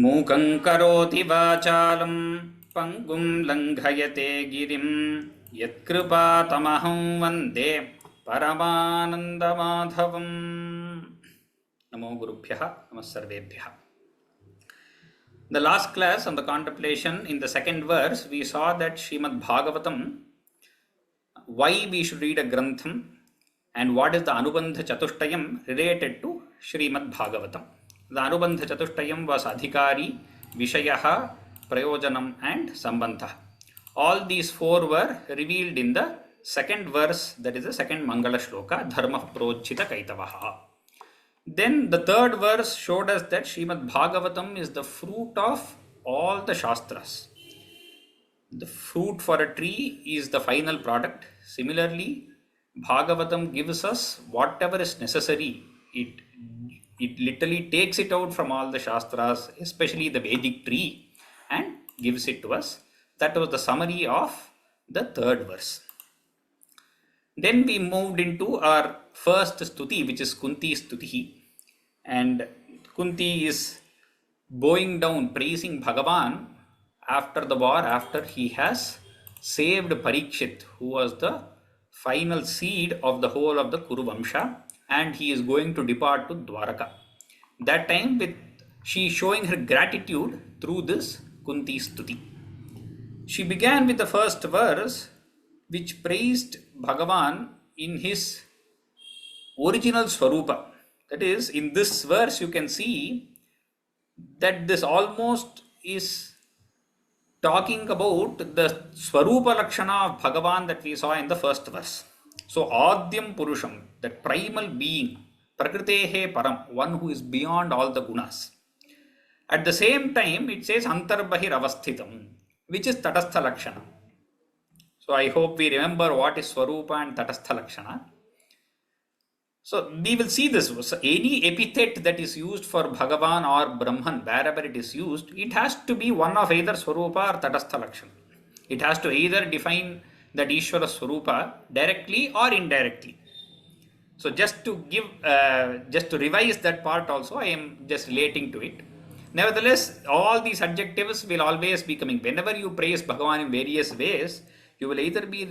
मूकं करोति वाचालं पङ्गुं लङ्घयते गिरिं यत्कृपातमहं वन्दे परमानन्दमाधवम्. नमो गुरुभ्यः, नमः सर्वेभ्यः. The last class on the contemplation, in the second verse, we saw that Srimad Bhagavatam, why we should read a grantham and what is the Anubandha Chatushtayam related to Srimad Bhagavatam. The Anubandha Chatushtayam was Adhikari, Vishayaha, Prayojanam and Sambandha. All these four were revealed in the second verse, that is the second Mangala Shloka, Dharma Projchita Kaitavaha. Then the third verse showed us that Srimad Bhagavatam is the fruit of all the Shastras. The fruit for a tree is the final product. Similarly, Bhagavatam gives us whatever is necessary. It literally takes it out from all the Shastras, especially the Vedic tree, and gives it to us. That was the summary of the third verse. Then we moved into our first stuti, which is Kunti stuti. And Kunti is bowing down, praising Bhagavan after the war, after he has saved Parikshit, who was the final seed of the whole of the Kuru Vamsha, and he is going to depart to Dwaraka. That time she is showing her gratitude through this Kunti stuti. She began with the first verse, which praised Bhagavan in his original Swarupa. That is, in this verse you can see that this almost is talking about the Swarupa Lakshana of Bhagavan that we saw in the first verse. So, Adyam Purusham, that primal being, Prakritehe Param, one who is beyond all the gunas. At the same time, it says Antarbahir Avasthitam, which is Tatastha Lakshana. So, I hope we remember what is Swarupa and Tatastha Lakshana. So, we will see this. So, any epithet that is used for Bhagavan or Brahman, wherever it is used, it has to be one of either Swarupa or Tatastha Lakshana. It has to either define that Ishvara Swarupa directly or indirectly. So, just to revise that part also, I am just relating to it. Nevertheless, all these adjectives will always be coming. Whenever you praise Bhagavan in various ways, you will either be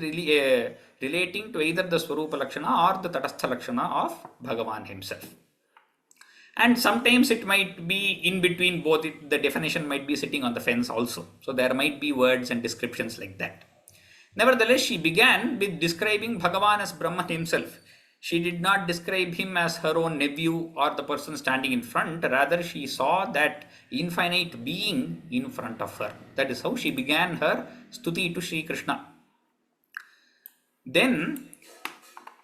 relating to either the Swarupa Lakshana or the Tatastha Lakshana of Bhagavan himself. And sometimes it might be in between both, the definition might be sitting on the fence also. So there might be words and descriptions like that. Nevertheless, she began with describing Bhagavan as Brahman himself. She did not describe him as her own nephew or the person standing in front. Rather, she saw that infinite being in front of her. That is how she began her stuti to Shri Krishna. Then,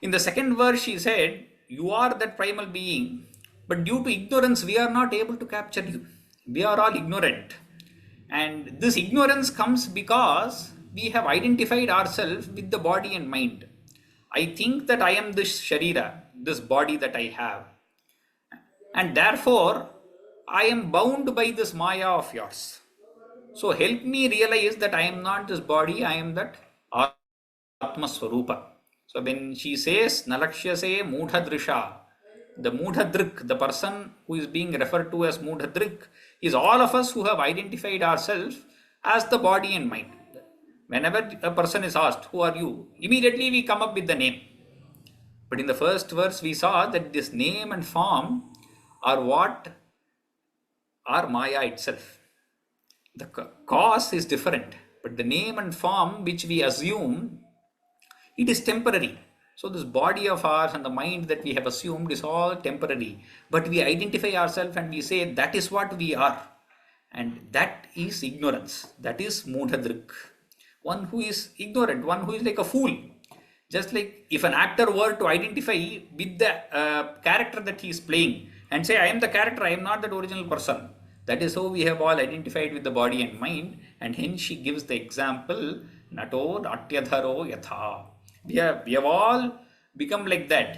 in the second verse, she said, you are that primal being, but due to ignorance, we are not able to capture you. We are all ignorant. And this ignorance comes because we have identified ourselves with the body and mind. I think that I am this Sharira, this body that I have. And therefore, I am bound by this Maya of yours. So help me realize that I am not this body, I am that Atma Swarupa. So when she says, Nalakshyase Mudhadrisha, the Mudhadrik, the person who is being referred to as Mudhadrik, is all of us who have identified ourselves as the body and mind. Whenever a person is asked, who are you? Immediately we come up with the name. But in the first verse, we saw that this name and form are what are Maya itself. The cause is different, but the name and form which we assume, it is temporary. So this body of ours and the mind that we have assumed is all temporary. But we identify ourselves and we say that is what we are. And that is ignorance. That is Mudhadrik. One who is ignorant, one who is like a fool. Just like if an actor were to identify with the character that he is playing and say, I am the character, I am not that original person. That is how we have all identified with the body and mind. And hence she gives the example, Nato Natyadharo Yatha. We have all become like that.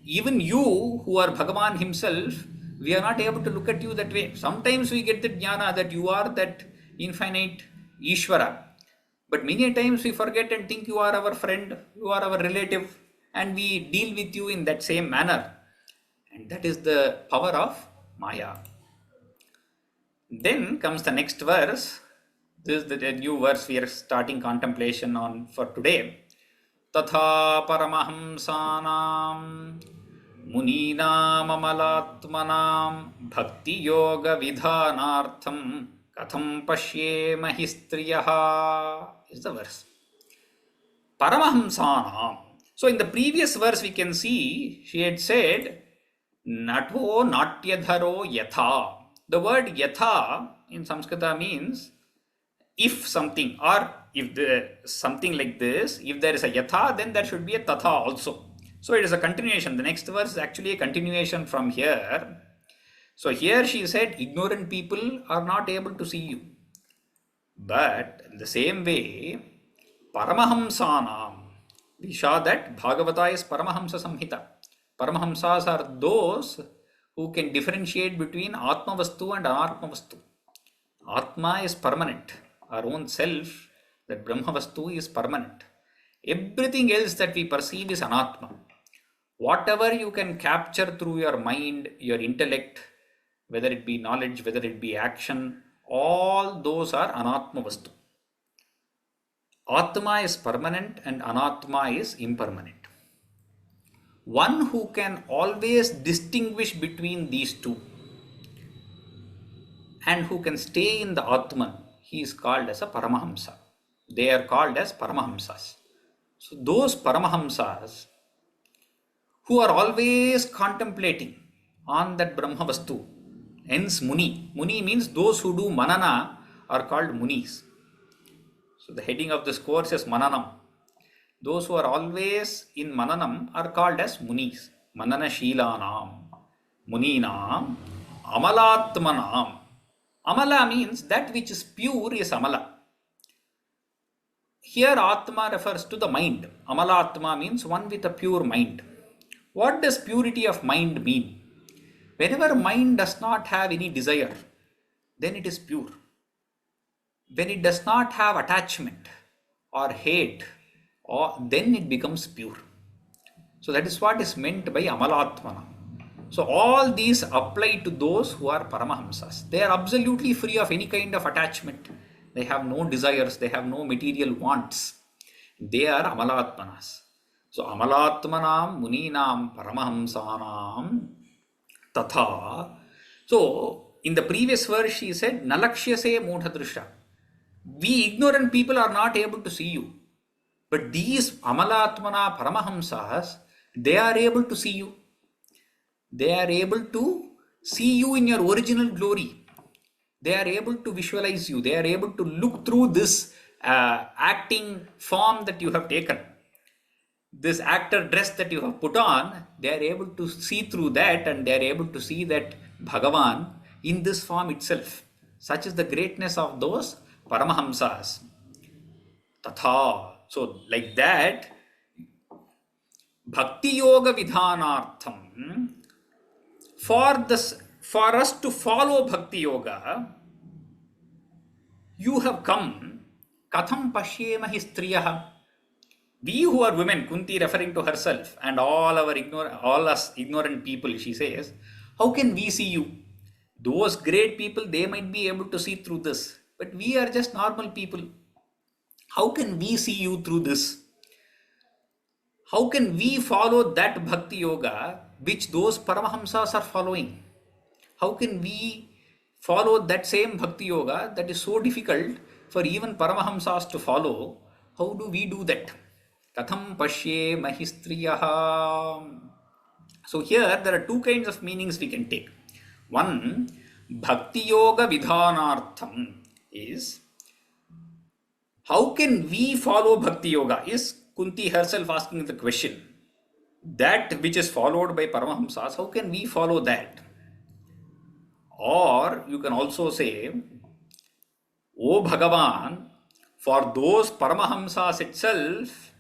Even you who are Bhagavan himself, we are not able to look at you that way. Sometimes we get the jnana that you are that infinite Ishvara. But many times we forget and think you are our friend, you are our relative, and we deal with you in that same manner. And that is the power of Maya. Then comes the next verse. This is the new verse we are starting contemplation on for today. Tatha paramahamsanam muninam amalatmanam bhakti yoga vidhanartham katham pashyemahi striyaha is the verse. Paramahamsanam. So in the previous verse we can see she had said Nato natyadharo yatha. The word yatha in Sanskrita means if something, or if something like this, if there is a yatha, then there should be a tatha also. So it is a continuation. The next verse is actually a continuation from here. So here she said ignorant people are not able to see you. But in the same way, Paramahamsanam, we saw that Bhagavata is Paramahamsa Samhita. Paramahamsas are those who can differentiate between Atma Vastu and Anatma Vastu. Atma is permanent. Our own self, that Brahma Vastu is permanent. Everything else that we perceive is Anatma. Whatever you can capture through your mind, your intellect, whether it be knowledge, whether it be action, all those are Anatma Vastu. Atma is permanent and Anatma is impermanent. One who can always distinguish between these two and who can stay in the Atman, he is called as a Paramahamsa. They are called as Paramahamsas. So those Paramahamsas who are always contemplating on that Brahma Vastu, hence Muni. Muni means those who do Manana are called Munis. So the heading of this course is Mananam. Those who are always in Mananam are called as Munis. Manana Shilanam, Muninam, Amalatmanam. Amala means that which is pure is Amala. Here Atma refers to the mind. Amalatma means one with a pure mind. What does purity of mind mean? Whenever mind does not have any desire, then it is pure. When it does not have attachment or hate, then it becomes pure. So that is what is meant by Amalatmana. So all these apply to those who are Paramahamsas. They are absolutely free of any kind of attachment. They have no desires. They have no material wants. They are Amalatmanas. So Amalatmanam Muninam Paramahamsanam Tatha. So in the previous verse she said Nalakshyase Mudhadrusha. We ignorant people are not able to see you. But these Amalatmana Paramahamsas, they are able to see you. They are able to see you in your original glory. They are able to visualize you. They are able to look through this acting form that you have taken. This actor dress that you have put on, they are able to see through that and they are able to see that Bhagavan in this form itself. Such is the greatness of those Paramahamsas. Tatha. So like that, Bhakti Yoga Vidhanartham, for us to follow Bhakti Yoga, you have come, Katham Pashyemahi Striyaha. We who are women, Kunti referring to herself and all us ignorant people, she says, how can we see you? Those great people, they might be able to see through this, but we are just normal people. How can we see you through this? How can we follow that Bhakti Yoga which those Paramahamsas are following? How can we follow that same Bhakti Yoga that is so difficult for even Paramahamsas to follow? How do we do that? Katham Pashyemahi Striyaha. So here there are two kinds of meanings we can take. One, Bhakti Yoga Vidhanartham is, how can we follow Bhakti Yoga? Is Kunti herself asking the question. That which is followed by Paramahamsas, how can we follow that? Or you can also say, O Bhagavan, for those Paramahamsas itself,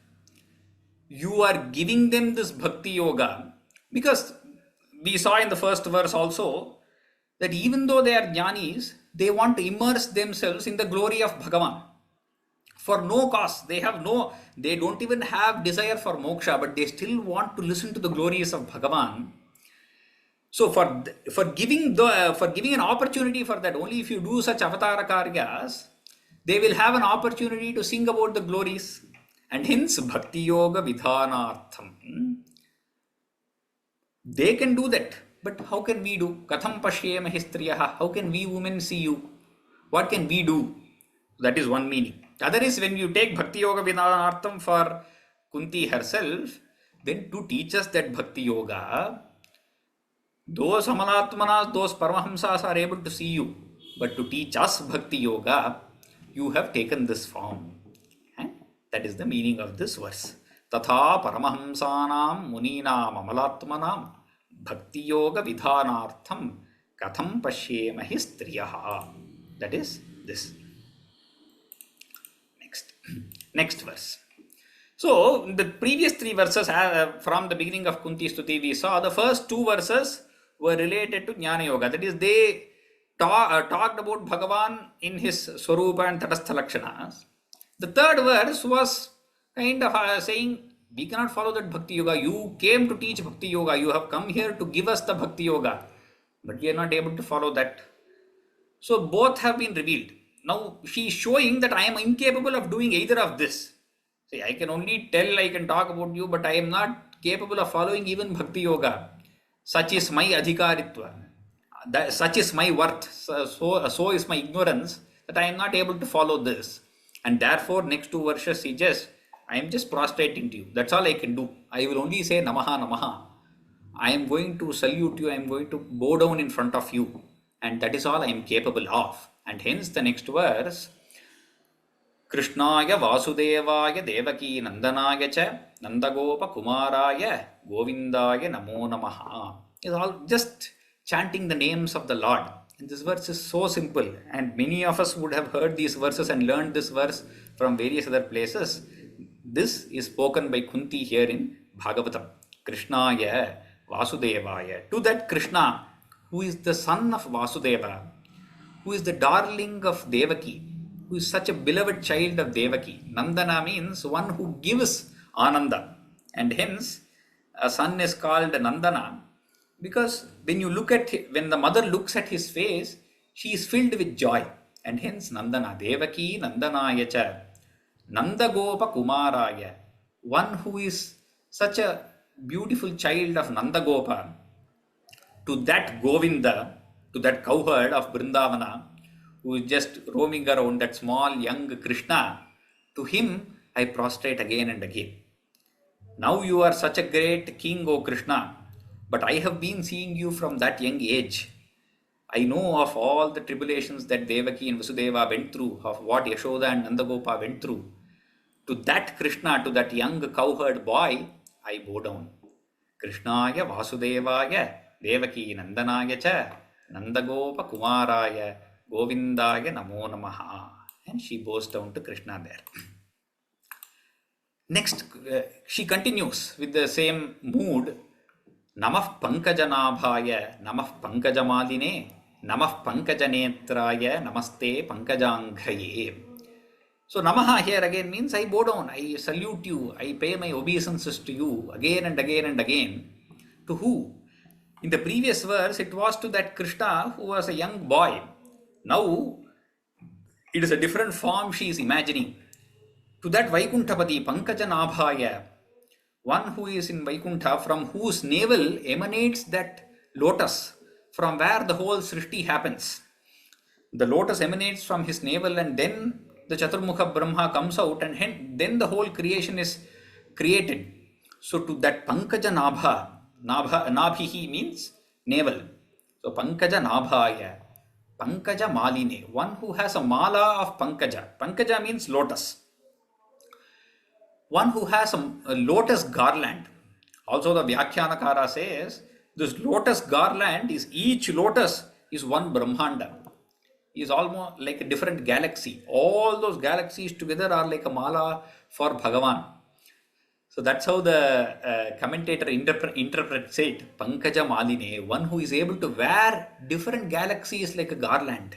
you are giving them this Bhakti Yoga. Because we saw in the first verse also, that even though they are jnanis, they want to immerse themselves in the glory of Bhagavan. For no cause, they don't even have desire for moksha, but they still want to listen to the glories of Bhagavan. So for giving an opportunity for that, only if you do such avatara karyas, they will have an opportunity to sing about the glories, and hence bhakti yoga vidhanartham. They can do that, but how can we do? Katham pashyema histriyaha. How can we women see you? What can we do? That is one meaning. The other is when you take bhakti yoga vidhanartham for Kunti herself, then to teach us that bhakti yoga, those Amalatmanas, those Paramahamsas are able to see you. But to teach us Bhakti Yoga, you have taken this form. That is the meaning of this verse. Tatha Paramahamsanam Muninam Amalatmanam Bhakti Yoga Vidhanartham Katham Pashyemahi Striyaha. That is this. Next verse. So, the previous three verses from the beginning of Kunti stuti, we saw the first two verses were related to Jnana Yoga. That is, they talked about Bhagavan in his Swarupa and Tatastha Lakshanas. The third verse was kind of saying, we cannot follow that Bhakti Yoga. You came to teach Bhakti Yoga. You have come here to give us the Bhakti Yoga. But we are not able to follow that. So, both have been revealed. Now, she is showing that I am incapable of doing either of this. See, I can only tell, I can talk about you, but I am not capable of following even Bhakti Yoga. Such is my adhikaritva. Such is my worth. So is my ignorance that I am not able to follow this. And therefore, next two verses, I am just prostrating to you. That's all I can do. I will only say Namaha, Namaha. I am going to salute you. I am going to bow down in front of you. And that is all I am capable of. And hence the next verse, Krishnaya Vasudevaya Devaki Nandanaya cha Nandagopa Kumaraya Govindaya Namo Namaha. Is all just chanting the names of the Lord. And this verse is so simple, and many of us would have heard these verses and learned this verse from various other places. This is spoken by Kunti here in Bhagavatam. Krishnaya Vasudevaya. To that Krishna, who is the son of Vasudeva, who is the darling of Devaki, who is such a beloved child of Devaki. Nandana means one who gives Ananda. And hence, a son is called Nandana, because when the mother looks at his face, she is filled with joy. And hence Nandana, Devaki Nandanaya cha, Nandagopa Kumaraya, one who is such a beautiful child of Nandagopa, to that Govinda, to that cowherd of Vrindavana, who is just roaming around, that small young Krishna, to him I prostrate again and again. Now you are such a great king, O Krishna, but I have been seeing you from that young age. I know of all the tribulations that Devaki and Vasudeva went through, of what Yashoda and Nandagopa went through. To that Krishna, to that young cowherd boy, I bow down. Krishnaya Vasudevaya Devaki Nandanaya cha Nandagopa Kumaraya Govindaya Namo Namaha. And she bows down to Krishna there. Next, she continues with the same mood. Namah Pankajanabhaya, Namah Pankajamaline, Namah Pankajanetraya, Namaste Pankajanghraye. So Namaha here again means I bow down, I salute you, I pay my obeisances to you again and again and again. To who? In the previous verse, it was to that Krishna who was a young boy. Now, it is a different form she is imagining. To that Vaikuntapati, Pankajanabhaya, one who is in Vaikuntha, from whose navel emanates that lotus, from where the whole Srishti happens. The lotus emanates from his navel, and then the Chaturmukha Brahma comes out, and then the whole creation is created. So to that Pankaja Nabhihi means navel. So Pankaja Nabhaya, Pankaja Maline, one who has a mala of Pankaja. Pankaja means lotus. One who has a lotus garland. Also the Vyakhyanakara says, this lotus garland is, each lotus is one Brahmanda. Is almost like a different galaxy. All those galaxies together are like a mala for Bhagavan. So that's how the commentator interprets it. Pankaja Maline, one who is able to wear different galaxies like a garland.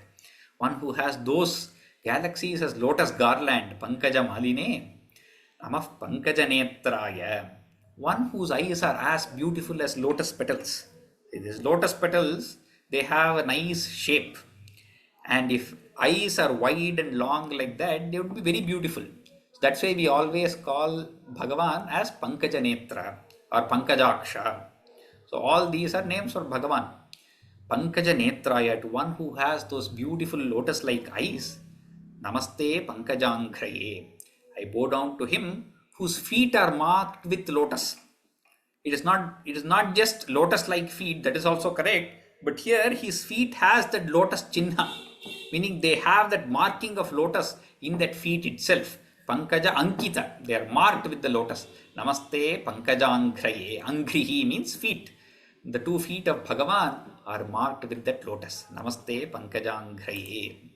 One who has those galaxies as lotus garland. Pankaja Maline. Namah Pankaja Netraya. One whose eyes are as beautiful as lotus petals. These lotus petals, they have a nice shape. And if eyes are wide and long like that, they would be very beautiful. So that's why we always call Bhagavan as Pankaja Netra or Pankajaksha. So all these are names for Bhagavan. Pankaja Netraya, to one who has those beautiful lotus-like eyes. Namaste Pankajankraye. I bow down to him whose feet are marked with lotus. It is not just lotus-like feet, that is also correct. But here his feet has that lotus chinha, meaning they have that marking of lotus in that feet itself. Pankaja Ankita, they are marked with the lotus. Namaste Pankajankraye. Angrihi means feet. The 2 feet of Bhagavan are marked with that lotus. Namaste Pankajankraye.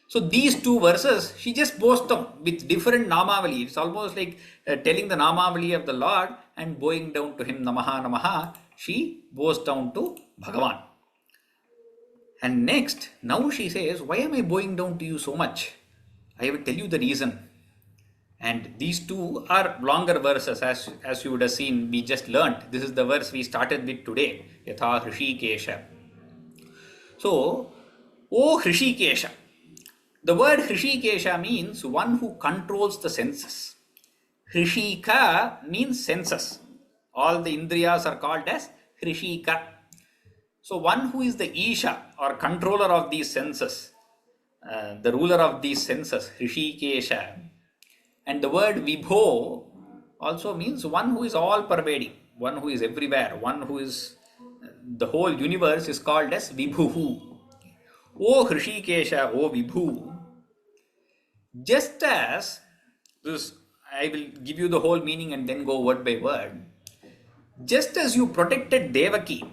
So these 2 verses, she just boasts them with different namavali. It's almost like telling the namavali of the Lord and bowing down to him, Namaha Namaha. She bows down to Bhagavan. And next, now she says, why am I bowing down to you so much? I will tell you the reason. And these 2 are longer verses, as you would have seen, we just learnt. This is the verse we started with today. Yatha Hrishikesha. So, O Hrishikesha. The word Hrishikesha means one who controls the senses. Hrishika means senses. All the indriyas are called as Hrishika. So one who is the Isha or controller of these senses, the ruler of these senses, Hrishikesha. And the word Vibho also means one who is all pervading, one who is everywhere, one who is, the whole universe is called as Vibhuhu. O Hrishikesha, O Vibhu. Just as this, I will give you the whole meaning and then go word by word. Just as you protected Devaki,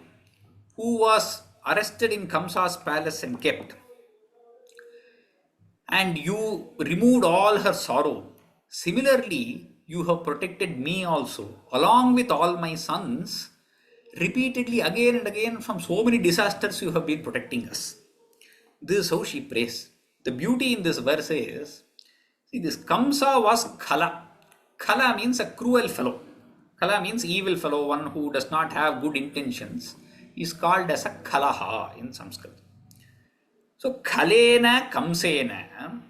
who was arrested in Kamsa's palace and kept, and you removed all her sorrow, similarly, you have protected me also, along with all my sons, repeatedly again and again from so many disasters you have been protecting us. This is how she prays. The beauty in this verse is, see, this Kamsa was Khala. Khala means a cruel fellow. Khala means evil fellow, one who does not have good intentions, is called as a Khalaha in Sanskrit. So Khalena Kamsena,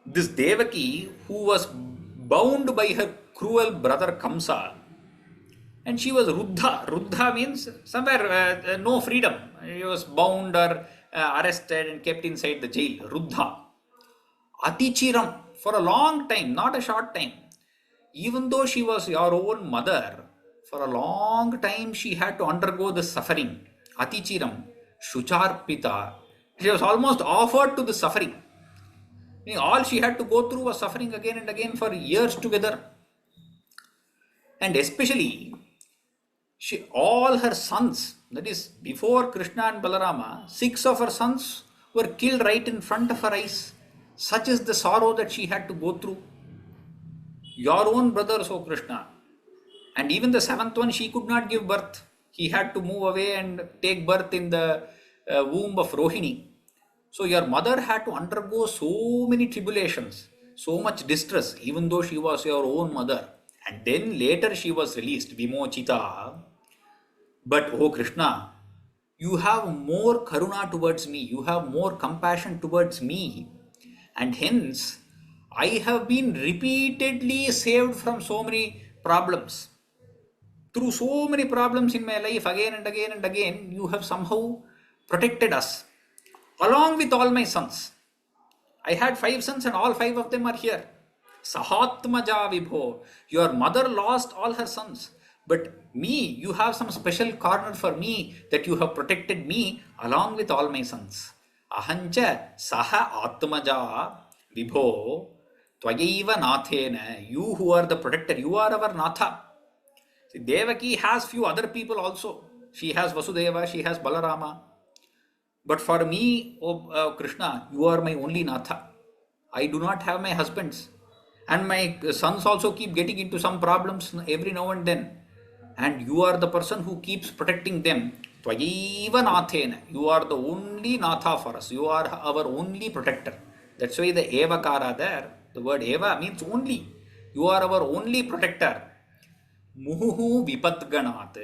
this Devaki who was bound by her cruel brother Kamsa, and she was Ruddha. Ruddha means somewhere no freedom. He was bound or arrested and kept inside the jail. Ruddha. Atichiram, for a long time, not a short time. Even though she was your own mother, for a long time she had to undergo the suffering. Atichiram, Shucharpita. She was almost offered to the suffering. All she had to go through was suffering again and again for years together. And especially, all her sons, that is, before Krishna and Balarama, 6 of her sons were killed right in front of her eyes. Such is the sorrow that she had to go through. Your own brothers, O Krishna. And even the 7th one, she could not give birth. He had to move away and take birth in the womb of Rohini. So your mother had to undergo so many tribulations, so much distress, even though she was your own mother. And then later she was released, Vimochita. But, oh Krishna, you have more karuna towards me, you have more compassion towards me. And hence, I have been repeatedly saved from so many problems. Through so many problems in my life, again and again and again, you have somehow protected us. Along with all my sons. I had 5 sons and all 5 of them are here. Sahatmaja Vibho. Your mother lost all her sons. But me, you have some special corner for me that you have protected me along with all my sons. Ahancha Saha Atmaja Vibho Tvayaiva Nathena. You who are the protector, you are our Natha. See, Devaki has few other people also. She has Vasudeva, she has Balarama. But for me, oh Krishna, you are my only Natha. I do not have my husbands. And my sons also keep getting into some problems every now and then. And you are the person who keeps protecting them. Tvayaiva Nathena. You are the only Natha for us. You are our only protector. That's why the Evakara there, the word Eva means only. You are our only protector. Muhuhu Vipadganat.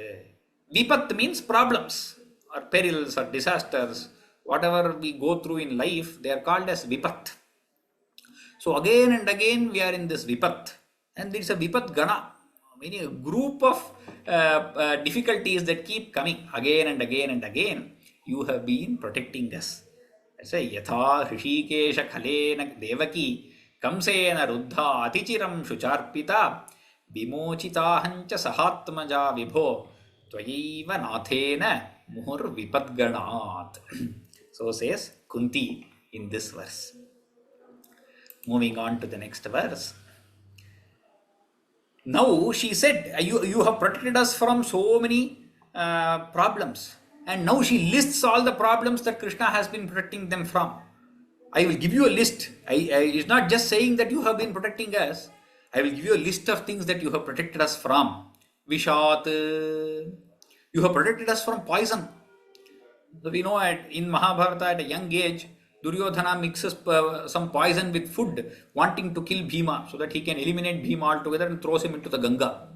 Vipat means problems or perils or disasters. Whatever we go through in life, they are called as vipat. So again and again we are in this vipat, and it's a vipat gana, meaning a group of difficulties that keep coming again and again and again. You have been protecting us. Say yatha hrishikesha khalena devaki kamsena ruddha atichiram shucharpita vimochitahancha sahatmaja vibho tvayaiva nathena muhur vipadganat. So says Kunti in this verse. Moving on to the next verse. Now she said, you have protected us from so many problems. And now she lists all the problems that Krishna has been protecting them from. I will give you a list. It's not just saying that you have been protecting us. I will give you a list of things that you have protected us from. Vishat. You have protected us from poison. So we know in Mahabharata at a young age, Duryodhana mixes some poison with food, wanting to kill Bhima so that he can eliminate Bhima altogether and throws him into the Ganga.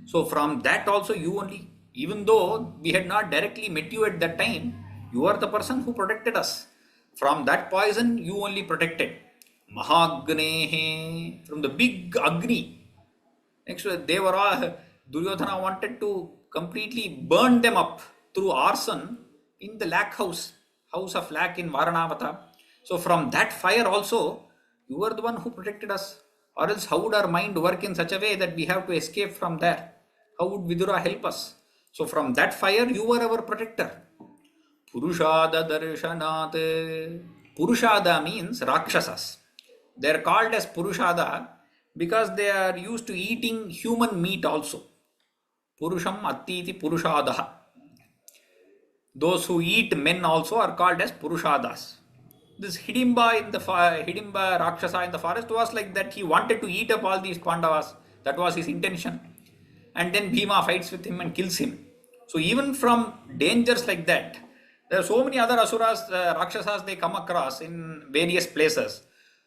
So from that also you only, even though we had not directly met you at that time, you are the person who protected us. From that poison you only protected. Mahagnehe, from the big Agni. Next, they were all, Duryodhana wanted to completely burn them up through arson in the Lac house of Lac in Varanavata. So from that fire also, you were the one who protected us. Or else how would our mind work in such a way that we have to escape from there? How would Vidura help us? So from that fire, you were our protector. Purushada darshanat. Purushada means Rakshasas. They are called as Purushada because they are used to eating human meat also. Purusham attiti Purushadaha. Those who eat men also are called as Purushadas. This Hidimba Rakshasa in the forest was like that. He wanted to eat up all these Pandavas. That was his intention. And then Bhima fights with him and kills him. So even from dangers like that, there are so many other Asuras, Rakshasas they come across in various places.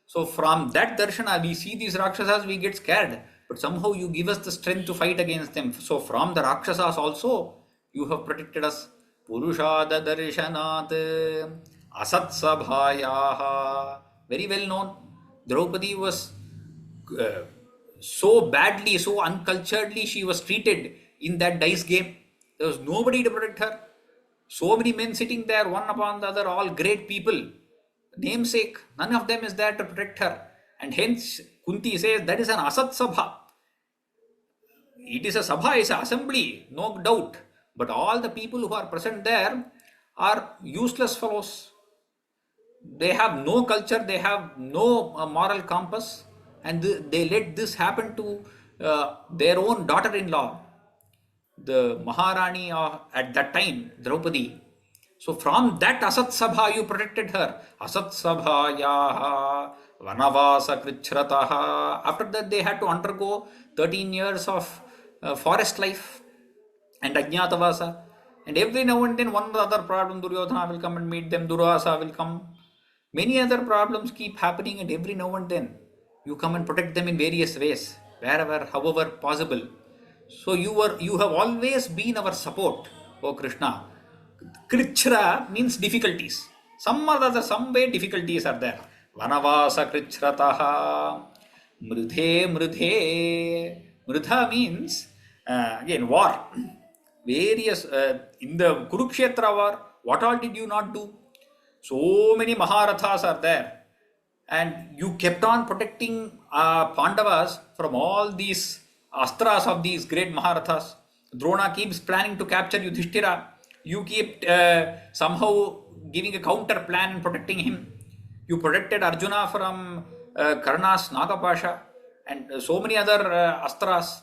So from that darshana, we see these Rakshasas, we get scared. But somehow you give us the strength to fight against them. So from the Rakshasas also, you have protected us. Purushada darshanat asat sabhayaha. Very well known. Draupadi was so badly, so unculturedly she was treated in that dice game. There was nobody to protect her. So many men sitting there, one upon the other, all great people. Namesake, none of them is there to protect her. And hence, Kunti says that is an asat sabha. It is a sabha, it's an assembly, no doubt. But all the people who are present there are useless fellows. They have no culture, they have no moral compass, and they let this happen to their own daughter-in-law, the Maharani at that time, Draupadi. So from that Asat Sabha you protected her. Asat Sabha yaha vanavasa krichrataha. After that they had to undergo 13 years of forest life and Ajnatavasa. And every now and then one other problem, Duryodhana will come and meet them, Durvasa will come. Many other problems keep happening, and every now and then you come and protect them in various ways, wherever, however possible. So you have always been our support, O Krishna. Krichra means difficulties. Some way difficulties are there. Vanavasa krichrataha. Mridhe mridhe. Mridha means again war. Various in the Kurukshetra war, what all did you not do? So many Maharathas are there, and you kept on protecting Pandavas from all these astras of these great Maharathas. Drona keeps planning to capture Yudhishthira. You keep somehow giving a counter plan and protecting him. You protected Arjuna from Karna's Nagapasha and so many other astras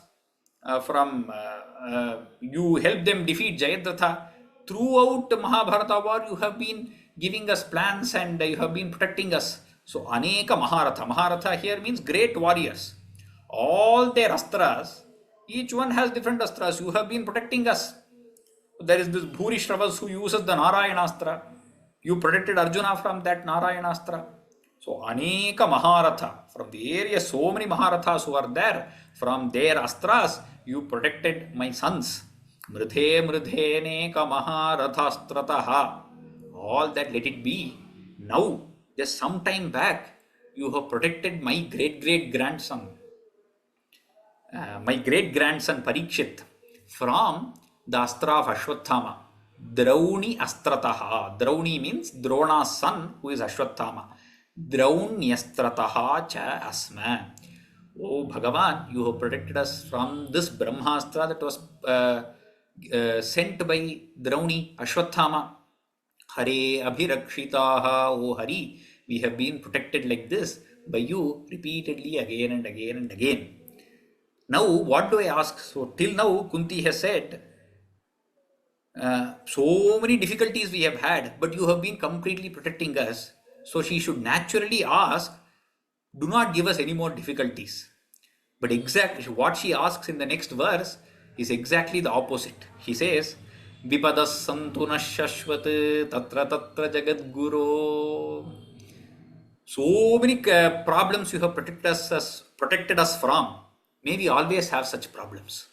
you helped them defeat Jayadratha. Throughout Mahabharata war, you have been giving us plans and you have been protecting us. So, Aneka Maharatha. Maharatha here means great warriors. All their astras, each one has different astras. You have been protecting us. There is this Bhurishravas who uses the Narayanastra. You protected Arjuna from that Narayanastra. So, Aneka Maharatha, from the area, so many Maharathas who are there, from their astras, you protected my sons. Mridhe mridhene kamaharathastrataha. All that let it be. Now, just some time back, you have protected my great grandson Parikshit from the astra of Ashwathama. Drauni astrataha. Drauni means Drona's son, who is Ashwathama. Draunyastrataha cha asma. Oh Bhagavan, you have protected us from this Brahmastra that was sent by Drauni, Ashwathama. Hare Abhirakshitaha, O Hari, we have been protected like this by you repeatedly again and again and again. Now, what do I ask? So, till now, Kunti has said, so many difficulties we have had, but you have been completely protecting us. So, she should naturally ask, do not give us any more difficulties. But exactly what she asks in the next verse is exactly the opposite. He says, Vipadas santu nashashvat tatra tatra jagadguru. So many problems you have protected us from. May we always have such problems.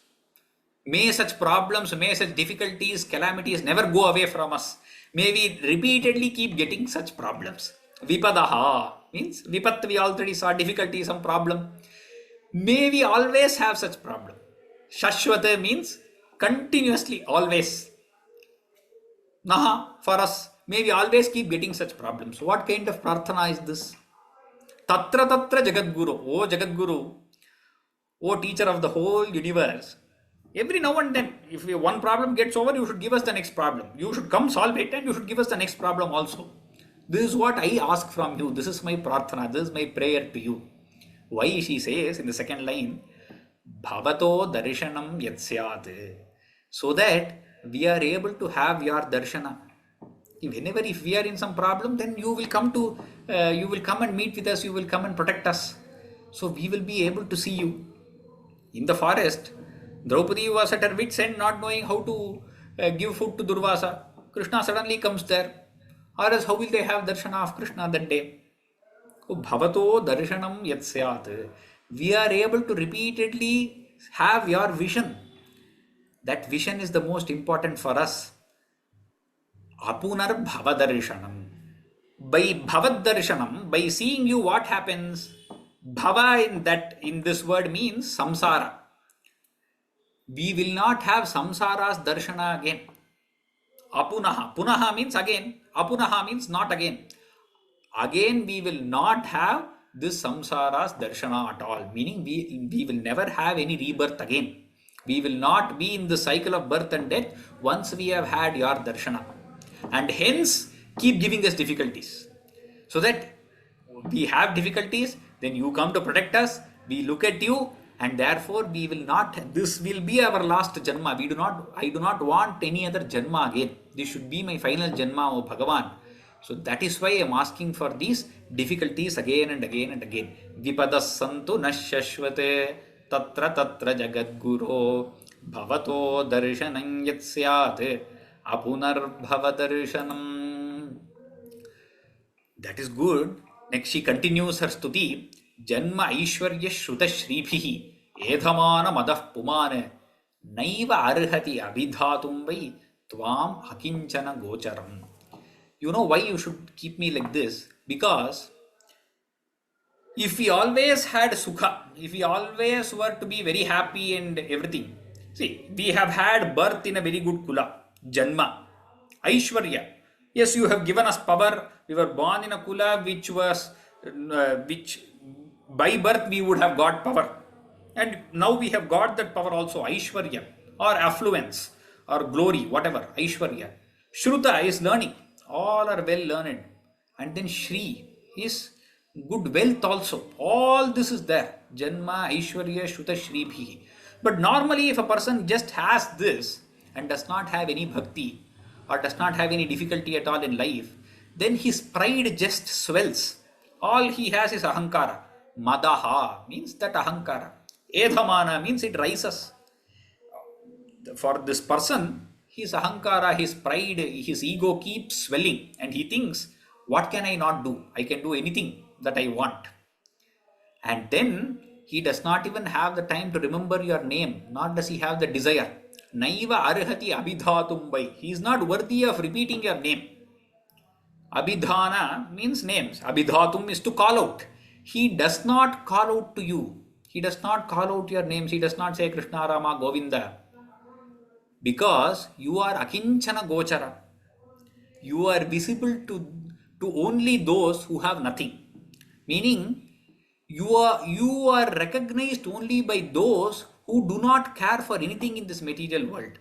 May such problems, may such difficulties, calamities never go away from us. May we repeatedly keep getting such problems. Vipadaha means vipat, we already saw difficulty, some problem. May we always have such problem. Shashwata means continuously, always. Naha, for us, may we always keep getting such problems. What kind of prarthana is this? Tatra tatra Jagadguru, O teacher of the whole universe. Every now and then, if one problem gets over, you should give us the next problem. You should come solve it and you should give us the next problem also. This is what I ask from you. This is my prarthana. This is my prayer to you. Why she says in the second line, Bhavato darshanam yatsyat. So that we are able to have your darshana. Whenever if we are in some problem, then you will come and meet with us, you will come and protect us. So we will be able to see you. In the forest, Draupadi was at her wit's end, not knowing how to give food to Durvasa. Krishna suddenly comes there. Or else how will they have darshana of Krishna that day? Bhavato darshanam yatsyat. We are able to repeatedly have your vision. That vision is the most important for us. Apunar bhavadarshanam. By bhavadarshanam, by seeing you, what happens? Bhava in this word means samsara. We will not have samsara's darshana again. Apunaha. Punaha means again. Apunaha means not again. Again we will not have this samsara's darshana at all. Meaning we will never have any rebirth again. We will not be in the cycle of birth and death once we have had your darshana. And hence keep giving us difficulties. So that we have difficulties, then you come to protect us, we look at you, and therefore we will not, this will be our last janma. I do not want any other janma again. This should be my final janma, O Bhagavan. So that is why I am asking for these difficulties again and again and again. Vipadas santu nashashvate tatra tatra jagadguru bhavato darshanam yatsyat apunar bhavadarshanam. That is good. Next she continues her stuti. Janma aishwarya shruta shribhihi edhamana madah pumane naiva arhati abhidhatum vai tvam akinchana gocharam. You know why you should keep me like this? Because if we always had sukha, if we always were to be very happy and everything, see, we have had birth in a very good kula, janma, aishwarya. Yes, you have given us power. We were born in a kula which by birth we would have got power. And now we have got that power also, aishwarya or affluence or glory, whatever, aishwarya. Shruta is learning. All are well learned. And then Shri is good wealth also. All this is there. Janma, Aishwarya, Shruta, Shri Bhi. But normally if a person just has this and does not have any bhakti or does not have any difficulty at all in life, then his pride just swells. All he has is ahankara. Madaha means that ahankara. Edhamana means it rises. For this person, his ahankara, his pride, his ego keeps swelling and he thinks, what can I not do? I can do anything that I want. And then he does not even have the time to remember your name, nor does he have the desire. Naiva arhati abhidhatum by. He is not worthy of repeating your name. Abhidhana means names. Abhidhatum is to call out. He does not call out to you. He does not call out your names. He does not say Krishna, Rama, Govinda. Because you are akinchana gochara. You are visible to only those who have nothing. Meaning, you are recognized only by those who do not care for anything in this material world.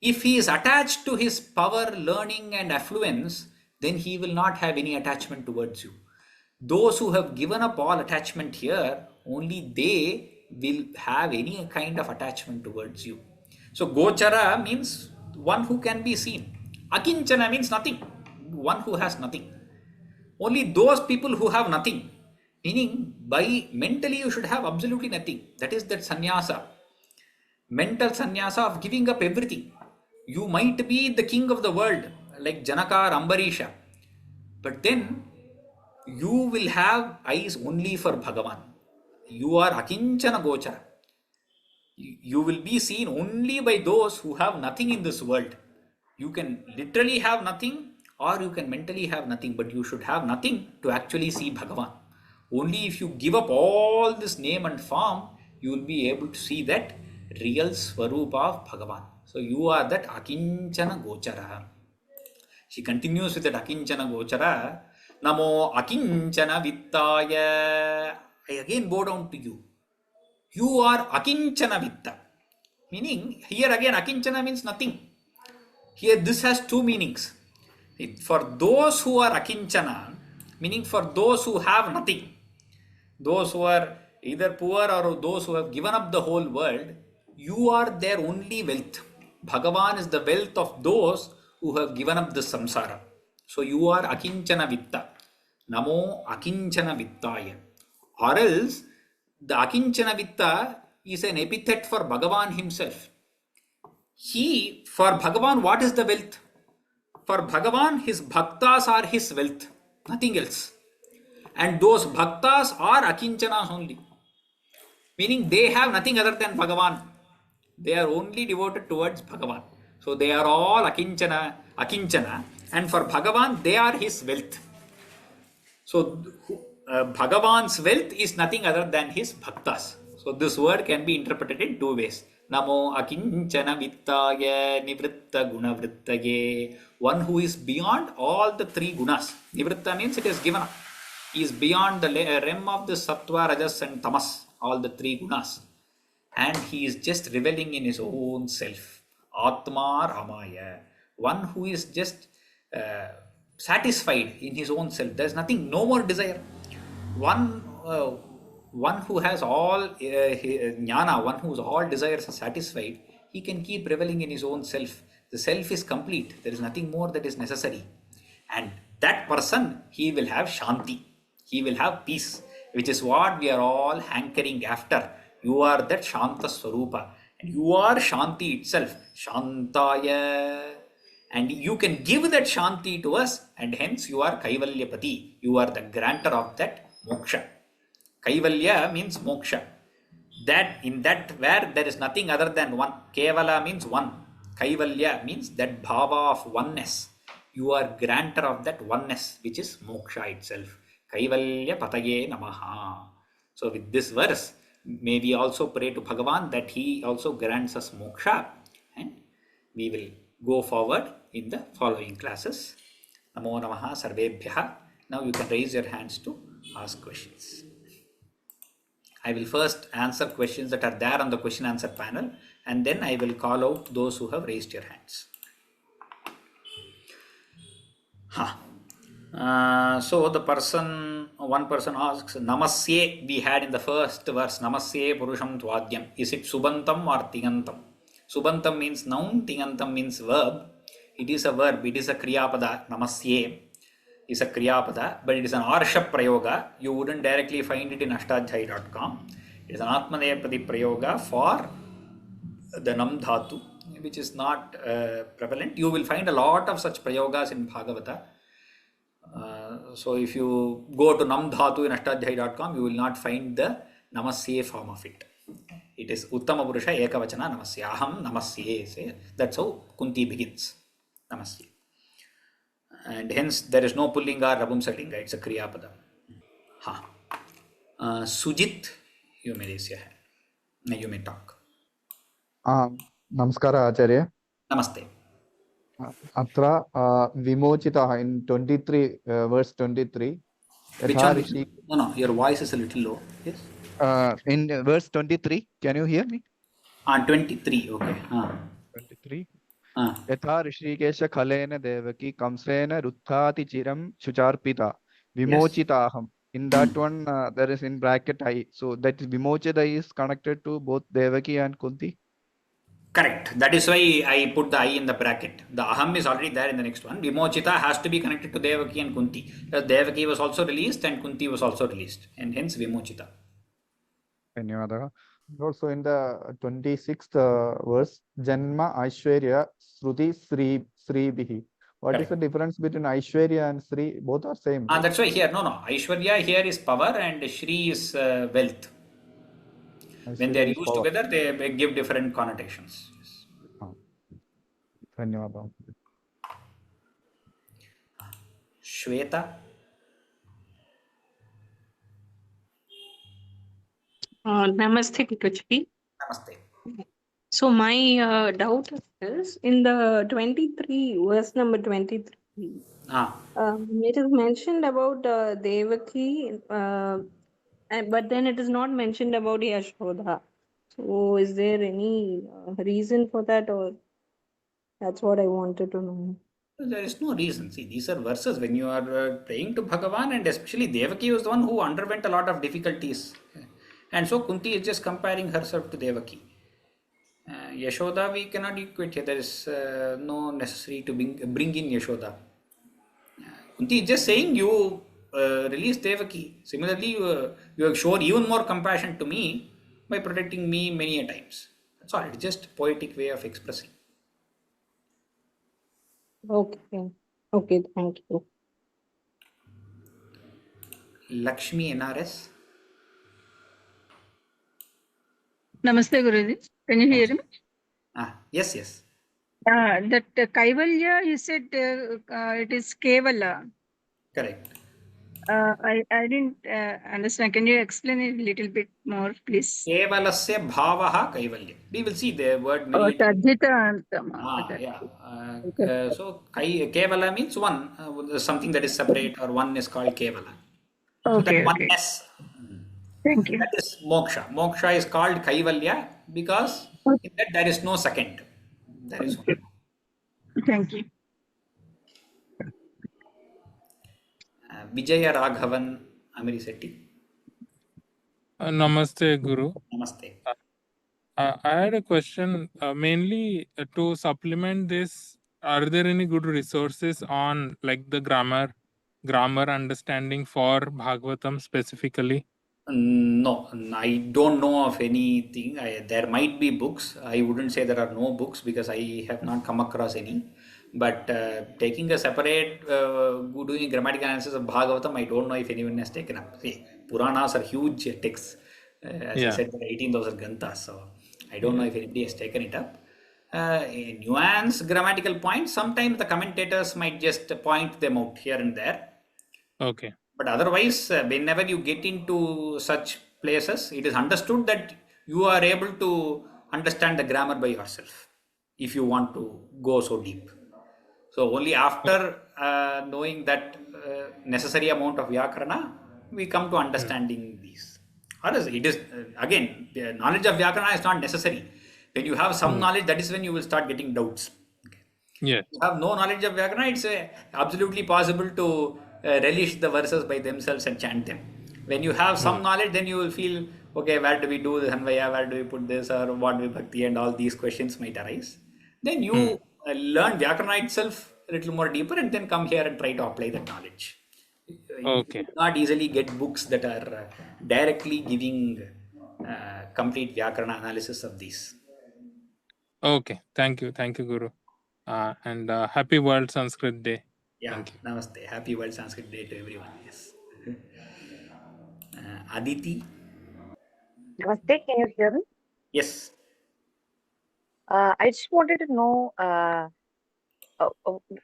If he is attached to his power, learning and affluence, then he will not have any attachment towards you. Those who have given up all attachment here, only they will have any kind of attachment towards you. So Gochara means one who can be seen. Akinchana means nothing, one who has nothing. Only those people who have nothing, meaning by mentally you should have absolutely nothing. That is that sannyasa, mental sannyasa of giving up everything. You might be the king of the world like Janaka or Ambarisha, but then you will have eyes only for Bhagavan. You are akinchana gochara. You will be seen only by those who have nothing in this world. You can literally have nothing or you can mentally have nothing, but you should have nothing to actually see Bhagavan. Only if you give up all this name and form, you will be able to see that real Swarupa of Bhagavan. So you are that akinchana gochara. She continues with that akinchana gochara. Namo akinchana vittaya. I again bow down to you. You are akinchana vitta. Meaning, here again akinchana means nothing. Here this has two meanings. For those who are akinchana, meaning for those who have nothing, those who are either poor or those who have given up the whole world, you are their only wealth. Bhagavan is the wealth of those who have given up the samsara. So you are akinchana vitta. Namo akinchana vittaya. Or else, the akinchana vitta is an epithet for Bhagavan himself. For Bhagavan, what is the wealth? For Bhagavan, his bhaktas are his wealth, nothing else. And those bhaktas are akinchanas only. Meaning they have nothing other than Bhagavan. They are only devoted towards Bhagavan. So they are all akinchana, and for Bhagavan, they are his wealth. So Bhagavan's wealth is nothing other than his bhaktas. So this word can be interpreted in two ways. Namo akinchana vittaya nivritta guna vrittaye. One who is beyond all the three gunas. Nivritta means it is given up. He is beyond the realm of the sattva, rajas and tamas, all the three gunas. And he is just reveling in his own self. Atma Ramaya. One who is just satisfied in his own self. There is nothing, no more desire. One who has all jnana, one whose all desires are satisfied, he can keep reveling in his own self. The self is complete. There is nothing more that is necessary. And that person, he will have shanti. He will have peace, which is what we are all hankering after. You are that Shanta Swarupa. And you are Shanti itself. Shantaya. And you can give that Shanti to us, and hence you are Kaivalyapati. You are the granter of that moksha. Kaivalya means moksha. That in that where there is nothing other than one. Kevala means one. Kaivalya means that bhava of oneness. You are granter of that oneness, which is moksha itself. Kaivalya pataye namaha. So with this verse, may we also pray to Bhagavan that he also grants us moksha, and we will go forward in the following classes. Namo namaha sarvebhyaha. Now you can raise your hands to ask questions. I will first answer questions that are there on the question answer panel, and then I will call out those who have raised your hands. So one person asks, Namasye we had in the first verse, Namasye Purusham Tvadyam. Is it Subantam or Tigantam? Subantam means noun, Tigantam means verb. It is a verb, it is a Kriyapada. Namasye is a Kriyapada, but it is an Arsha Prayoga. You wouldn't directly find it in ashtadhyay.com. It is an Atmanepadi Prayoga for the Nam Dhatu, which is not prevalent. You will find a lot of such Prayogas in Bhagavata. So if you go to Nam Dhatu in ashtadhyay.com, you will not find the Namasye form of it. It is Uttama Purusha Ekavachana Namasya. Aham Namasye. Say, that's how Kunti begins. Namasya. And hence there is no Pullinga or Rabumsalinga. It's a Kriyapada. Ha. Sujit, you may raise your hand. You may talk. Namaskara Acharya. Namaste. Atra Vimochitaha in 23, verse 23. Which Yatha one? Rishi, No, your voice is a little low. Yes. in verse 23, can you hear me? 23. Okay. 23. Ah. Yatha Rishikesha Khalena Devaki Kamsena Ruthati Chiram Shucharpita Yes. Vimochitaham. In that one, there is in bracket I. So that Vimochita is connected to both Devaki and Kunti. Correct. That is why I put the I in the bracket. The aham is already there in the next one. Vimochita has to be connected to Devaki and Kunti. Because Devaki was also released and Kunti was also released. And hence Vimochita. Dhanyavadaha. Also in the 26th verse, Janma Aishwarya Sruti Sri Bihi. What is the Correct. difference between Aishwarya and Sri? Both are same, right? That's why here, no. Aishwarya here is power and Shri is wealth. When they Aishwarya are is used power. together, they give different connotations. Yes. Dhanyavadaha. Shweta. Namaste, Kikuchi. Namaste. So my doubt is in the 23, verse number 23, it is mentioned about Devaki, but then it is not mentioned about Yashoda. So is there any reason for that, or that's what I wanted to know? There is no reason. See, these are verses when you are praying to Bhagavan, and especially Devaki was the one who underwent a lot of difficulties. And so Kunti is just comparing herself to Devaki. Yashoda, we cannot equate here. There is no necessary to bring in Yashoda. Kunti is just saying you release Devaki. Similarly, you have shown even more compassion to me by protecting me many a times. That's all. It's just a poetic way of expressing. Okay. Okay, thank you. Lakshmi NRS. Namaste, Guruji. Can you hear me? Yes. That Kaivalya, you said it is Kevala. Correct. I didn't understand. Can you explain it a little bit more, please? Kevalasya bhavaha kaivalya. We will see the word Oh, many times. Tadhita Yeah. Okay. So kevala means one, something that is separate, or one is called kevala. So that Okay. oneness, Thank you. that is moksha. Moksha is called kaivalya because in that there is no second. There is one. Thank you. Vijaya Raghavan Amirisetti. Namaste, Guru. Namaste. I had a question mainly to supplement this. Are there any good resources on like the grammar understanding for Bhagavatam specifically? No, I don't know of anything. There might be books. I wouldn't say there are no books because I have not come across any. But taking a separate, doing grammatical analysis of Bhagavatam, I don't know if anyone has taken up. See, Puranas are huge texts. As I said, there are 18,000 granthas. So I don't know if anybody has taken it up. Nuance, grammatical points, sometimes the commentators might just point them out here and there. Okay. But otherwise, whenever you get into such places, it is understood that you are able to understand the grammar by yourself if you want to go so deep. So only after knowing that necessary amount of Vyakarana, we come to understanding these. Or else it is, again, the knowledge of Vyakarana is not necessary. When you have some knowledge, that is when you will start getting doubts. Yes. You have no knowledge of Vyakarana, it's absolutely possible to relish the verses by themselves and chant them. When you have some knowledge, then you will feel, okay, where do we do the Hanvaya, where do we put this, or what vibhakti, and all these questions might arise. Then you learn Vyakarana itself a little more deeper and then come here and try to apply that knowledge. You Okay. will not easily get books that are directly giving complete Vyakarana analysis of these. Okay. Thank you, Guru. And happy World Sanskrit Day. Yeah, Thank you. namaste. Happy World Sanskrit Day to everyone. Yes. Aditi. Namaste, can you hear me? Yes. I just wanted to know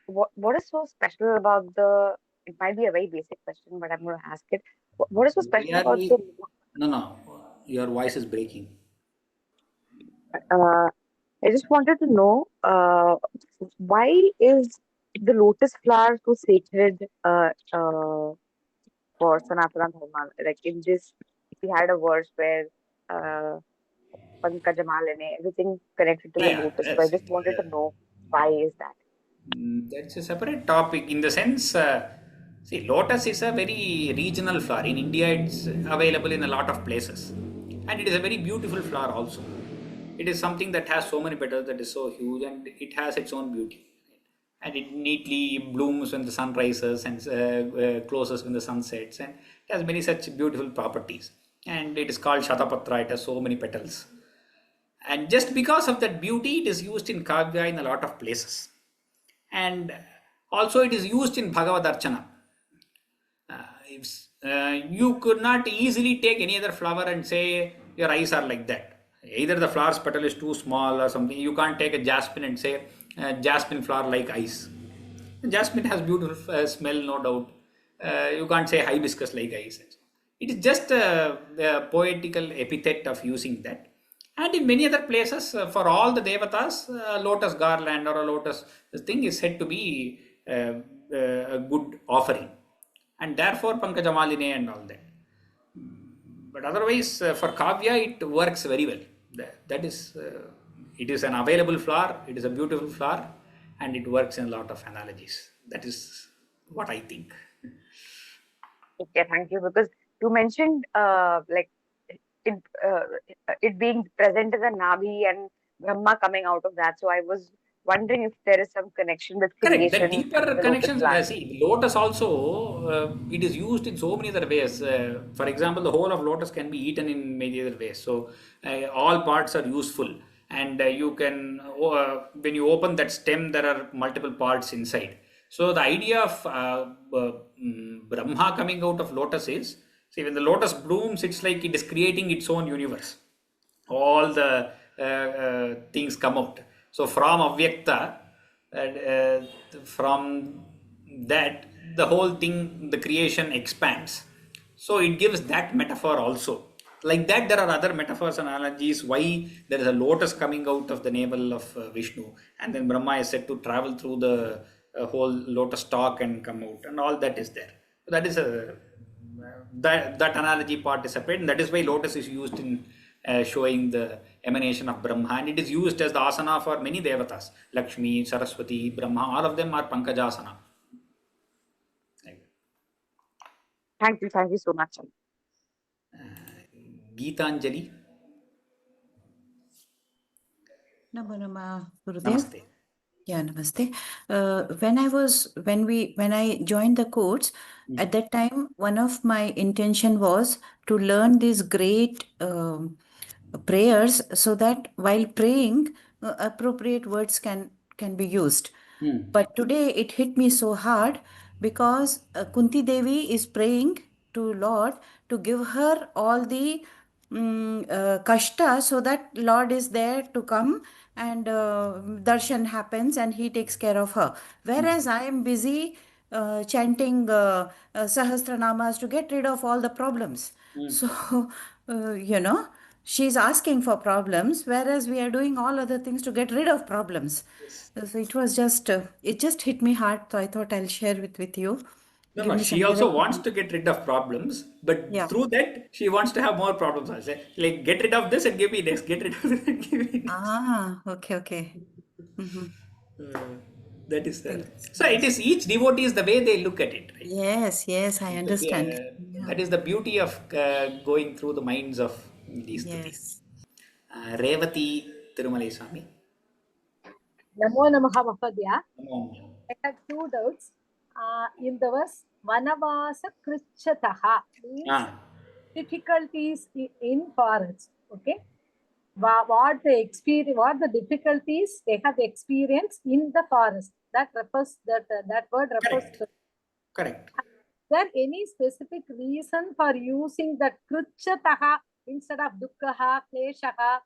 what is so special about the. It might be a very basic question, but I'm going to ask it. What is so special about the? No. Your voice is breaking. I just wanted to know why is the lotus flower so sacred for Sanatana Dharma? Like in this, we had a verse where uh, Pankajamaline, everything connected to the Yeah, lotus. So I yes. just wanted to know why is that? That's a separate topic in the sense, see, lotus is a very regional flower. In India, it's available in a lot of places. And it is a very beautiful flower also. It is something that has so many petals that is so huge and it has its own beauty. And it neatly blooms when the sun rises and closes when the sun sets. And it has many such beautiful properties. And it is called Shatapatra. It has so many petals. And just because of that beauty, it is used in Kavya in a lot of places. And also it is used in Bhagavad Archana. You could not easily take any other flower and say your eyes are like that. Either the flower's petal is too small or something. You can't take a jasmine and say jasmine flower like eyes. Jasmine has beautiful smell, no doubt. You can't say hibiscus like eyes. It is just a poetical epithet of using that. And in many other places, for all the devatas, lotus garland or a lotus this thing is said to be a good offering. And therefore, Pankajamaline and all that. But otherwise, for Kavya, it works very well. That is, it is an available flower, it is a beautiful flower, and it works in a lot of analogies. That is what I think. Okay, thank you. Because you mentioned like it uh, it being present in the Nabi and Brahma coming out of that. So I was wondering if there is some connection with Correct. The creation deeper and the lotus connections, plant. see, lotus also, it is used in so many other ways. For example, the whole of lotus can be eaten in many other ways. So, all parts are useful. And you can, when you open that stem, there are multiple parts inside. So, the idea of Brahma coming out of lotus is, see, when the lotus blooms, it's like it is creating its own universe. All the things come out. So from avyakta, from that, the whole thing, the creation expands. So it gives that metaphor also. Like that, there are other metaphors and analogies why there is a lotus coming out of the navel of Vishnu, and then Brahma is said to travel through the whole lotus stalk and come out, and all that is there. That is a that analogy part is separate, and that is why lotus is used in showing the emanation of Brahma, and it is used as the asana for many devatas, Lakshmi, Saraswati, Brahma, all of them are Pankajasana. Thank you so much. Geetanjali. Namo Namah Gurudev. Namaste. Yeah, namaste. When I joined the course, at that time, one of my intention was to learn these great prayers so that while praying, appropriate words can be used. But today it hit me so hard because Kunti Devi is praying to Lord to give her all the kashta so that Lord is there to come and darshan happens and he takes care of her. Whereas I am busy chanting Sahasranamas to get rid of all the problems. So, she's asking for problems, whereas we are doing all other things to get rid of problems. So it was just, it just hit me hard. So I thought I'll share with you. Give me She some also direction. wants to get rid of problems, but Yeah. through that, she wants to have more problems. I say, like, get rid of this and give me next, get rid of this and give me next. Ah, okay. Mm-hmm. That is there. Yes, So it is each devotee is the way they look at it, right? yes, I understand. Yeah. That is the beauty of going through the minds of these stutis. Yes. Revati Tirumalai Swami. Namo Namaha Mahadya. Namo. I have two doubts. In the verse, Vanavasa Krichataha means difficulties in forest. Okay. What the difficulties they have experienced in the forest. That refers that word refers Correct. to. Correct. Is there any specific reason for using that Krichataha instead of Dukkaha, Kleshaha?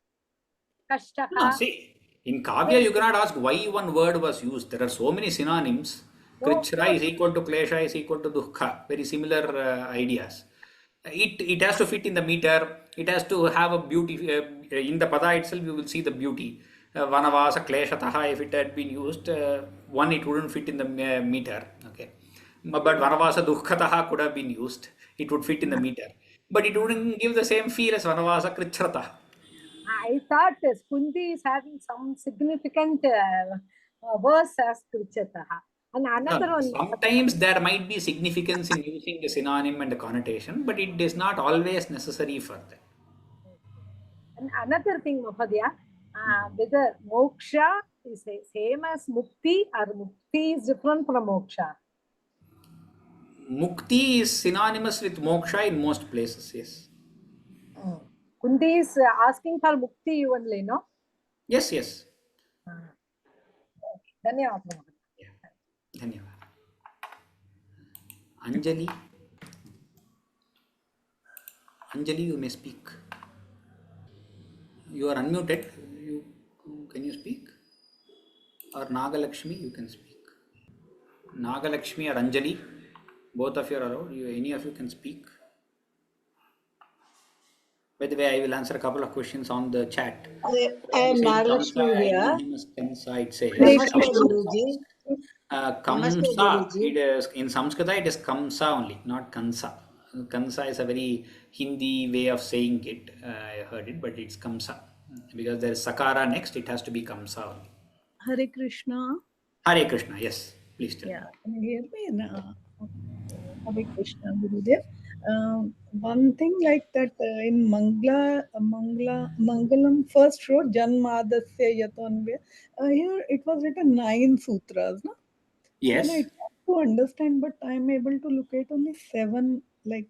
Kashtaha. No, see, in Kavya, you cannot ask why one word was used. There are so many synonyms. Krichra is equal to Klesha is equal to Dukha. Very similar ideas. It has to fit in the meter. It has to have a beauty. In the pada itself, you will see the beauty. Vanavasa Kleshataha, if it had been used, one, it wouldn't fit in the meter. Okay. But Vanavasa Dukhataha could have been used. It would fit in the meter. But it wouldn't give the same feel as Vanavasa Krichrata. I thought Kunti is having some significant verse as Krichataha. And another No, one. sometimes there might be significance in using the synonym and the connotation, but it is not always necessary for that. And another thing, Mahadya, whether moksha is the same as mukti or mukti is different from moksha. Mukti is synonymous with moksha in most places, yes. Kunti is asking for mukti only, no? Yes, yes. Dhanyavad. Yeah. Dhanyavad. Anjali. Anjali, you may speak. You are unmuted. Can you speak? Or Nagalakshmi, you can speak. Nagalakshmi or Anjali, both of you are allowed. Any of you can speak. By the way, I will answer a couple of questions on the chat. I am Nagalakshmi here. Kamsa, it says. Namaste, Guruji. Namaste, Kamsa, Guruji. it is, in Sanskrita, it is Kamsa only, not Kansa. Kansa is a very Hindi way of saying it. I heard it, but it's Kamsa. Because there is Sakara next, it has to be Kamsa only. Hare Krishna. Hare Krishna, yes. Please tell me. Can you hear me? Hare Krishna, Gurudev. One thing like that in Mangalam first row, Janmadasya Yatonve, here it was written 9 sutras, no? Yes. And I try to understand, but I am able to locate only 7. Like,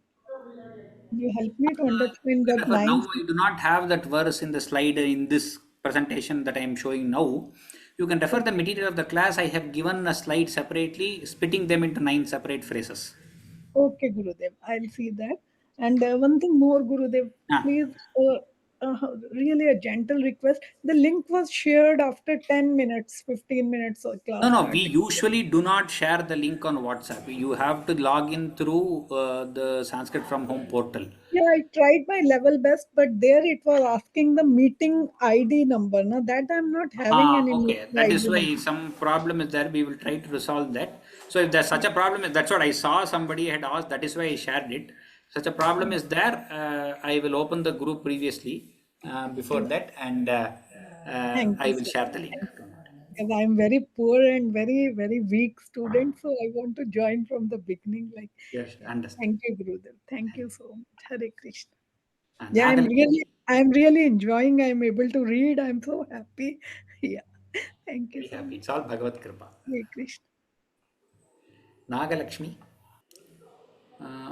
you help me to understand that 9. Now I do not have that verse in the slide in this presentation that I am showing now. You can refer the material of the class. I have given a slide separately, splitting them into 9 separate phrases. Okay, Gurudev, I'll see that. And one thing more, Gurudev, please, really a gentle request. The link was shared after 10 minutes, 15 minutes of class. No, we usually do not share the link on WhatsApp. You have to log in through the Sanskrit from Home portal. Yeah, I tried my level best, but there it was asking the meeting ID number. Now that I'm not having any. Okay, that is why some problem is there. We will try to resolve that. So if there's such a problem, that's what I saw somebody had asked. That is why I shared it. Such a problem is there. I will open the group previously before that, and I will share the link. Because I'm very poor and very, very weak student, so I want to join from the beginning. Like, yes, understand. Thank you, Gurudev. Thank you so much. Hare Krishna. And Yeah, I'm really enjoying. I'm able to read. I'm so happy. Yeah, thank you so much. It's all Bhagavad Kripa. Hare Krishna. Nagalakshmi.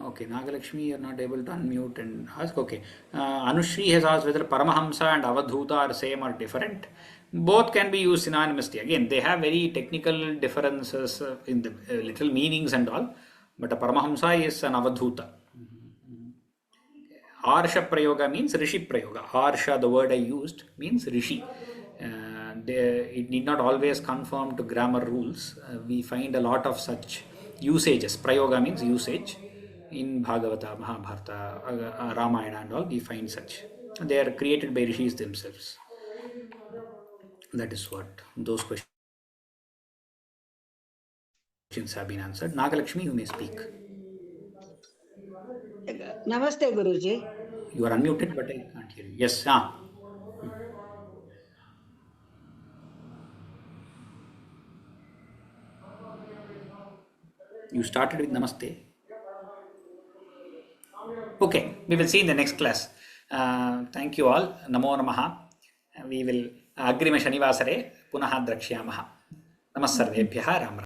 Okay, Nagalakshmi, you're not able to unmute and ask. Okay. Anushri has asked whether Paramahamsa and Avadhuta are same or different. Both can be used synonymously. Again, they have very technical differences in the little meanings and all. But a Paramahamsa is an Avadhuta. Arsha Prayoga means Rishi Prayoga. Arsha, the word I used, means Rishi. It need not always conform to grammar rules. We find a lot of such usages. Prayoga means usage. In Bhagavata, Mahabharata, Ramayana and all, we find such. They are created by rishis themselves. That is what those questions have been answered. Nagalakshmi, you may speak. Namaste, Guruji. You are unmuted, but I can't hear you. Yes. You started with Namaste. Okay, we will see in the next class. Thank you all. Namo Namaha. We will Agrima Shanivasare Punaha Drakshyamaha. Namas Sarvebhyaha Ram.